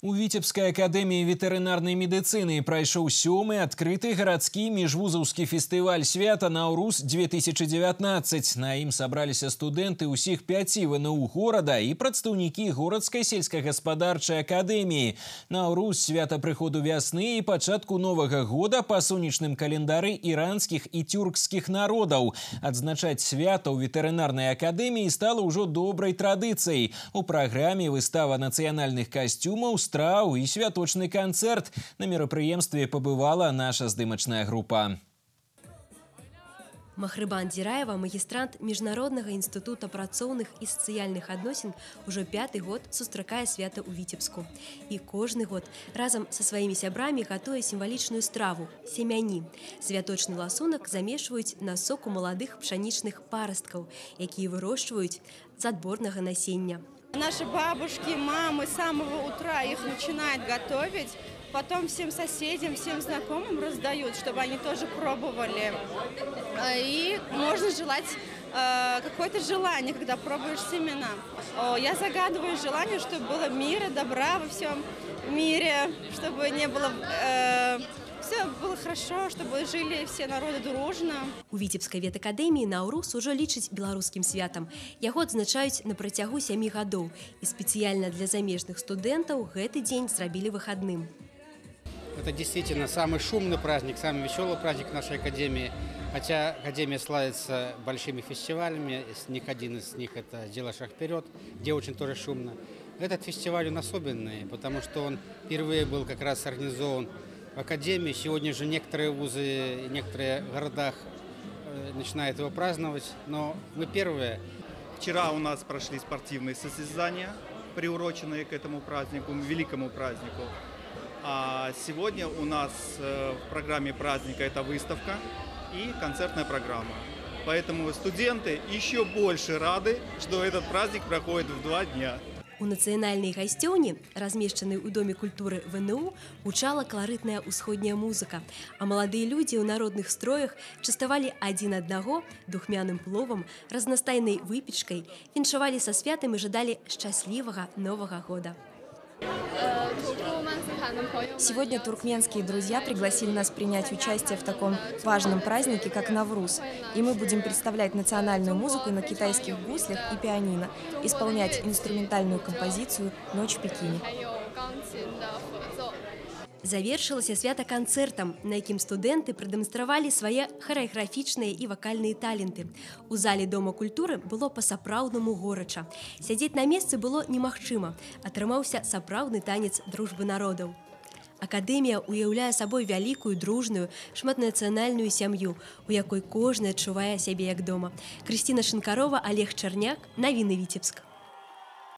У Витебской академии ветеринарной медицины пройшоў сёмы адкрыты гарадскі міжвузаўскі фестываль свята «Наўруз-2019». На ім сабраліся студэнты ўсіх 5 ВНУ горада і прадстаўнікі горадскай сельскагаспадарчай акадэміі. Наўруз – свята прыходу вясны і пачатку новага года па сонечным календары іранскіх і тюркскіх народаў. Адзначаць свята ў ветеринарнай акадэміі стала ўжо добрай традыцыяй. У праграме выстава нацыянальных касцюмаў, страў і святочны канцэрт. На мерапрыемстве пабывала наша здымачная група. Махрыбан Дзіраева, магістрант Міжнароднага інстытута працоўных і сацыяльных адносін, ужо 5-й год сустракае свята ў Віцебску. І кожны год разам са сваімі сябрамі гатуе сімвалічную страву – семяні. Святочны ласунак замешваюць на соку маладых пшанічных парасткаў, якія вырошчваюць з адборнага насення. Наши бабушки, мамы с самого утра их начинают готовить, потом всем соседям, всем знакомым раздают, чтобы они тоже пробовали. И можно желать какое-то желание, когда пробуешь семена. Я загадываю желание, чтобы было мира, добра во всем мире, чтобы не было... Все было хорошо, чтобы жили все народы дружно. У Витебской ветакадэміі Наўруз ужо лічыць беларускім святам. Яго адзначаюць на працягу 7 гадоў. І спецыяльна для замежных студэнтаў гэты дзень зрабілі выходным. Это действительно самый шумный праздник, самый веселый праздник нашей академии. Хотя академия славится большими фестивалями, один из них это «Сделай шаг вперед», где очень тоже шумно. Этот фестиваль он особенный, потому что он впервые был как раз организован в академии. Сегодня же некоторые вузы, некоторые городах начинают его праздновать, но мы первые. Вчера у нас прошли спортивные состязания, приуроченные к этому празднику, великому празднику. А сегодня у нас в программе праздника это выставка и концертная программа. Поэтому студенты еще больше рады, что этот праздник проходит в 2 дня. У нацыянальнай гасцёўні, размешчанай у Доме культуры ВНУ, гучала каларытная ўсходняя музыка, а маладыя людзі ў народных строях частавалі адзін аднаго духмяным пловам, разнастайнай выпечкай, віншавалі са святам і жадалі шчаслівага Новага года. Сегодня туркменские друзья пригласили нас принять участие в таком важном празднике, как Навруз. И мы будем представлять национальную музыку на китайских гуслях и пианино, исполнять инструментальную композицию «Ночь в Пекине». Завершылася свята канцэртам, на якім студэнты прадэманстравалі свае харэаграфічныя і вакальныя таленты. У зале Дома культуры было па-сапраўднаму горача. Сядзець на месцы было немагчыма. Атрымаўся сапраўдны танец дружбы народаў. Акадэмія уяўляе сабой вялікую, дружную, шматнацыянальную сям'ю, у якой кожны адчувае сябе як дома. Крысціна Шынкарова, Олег Чарняк, навіны Віцебск.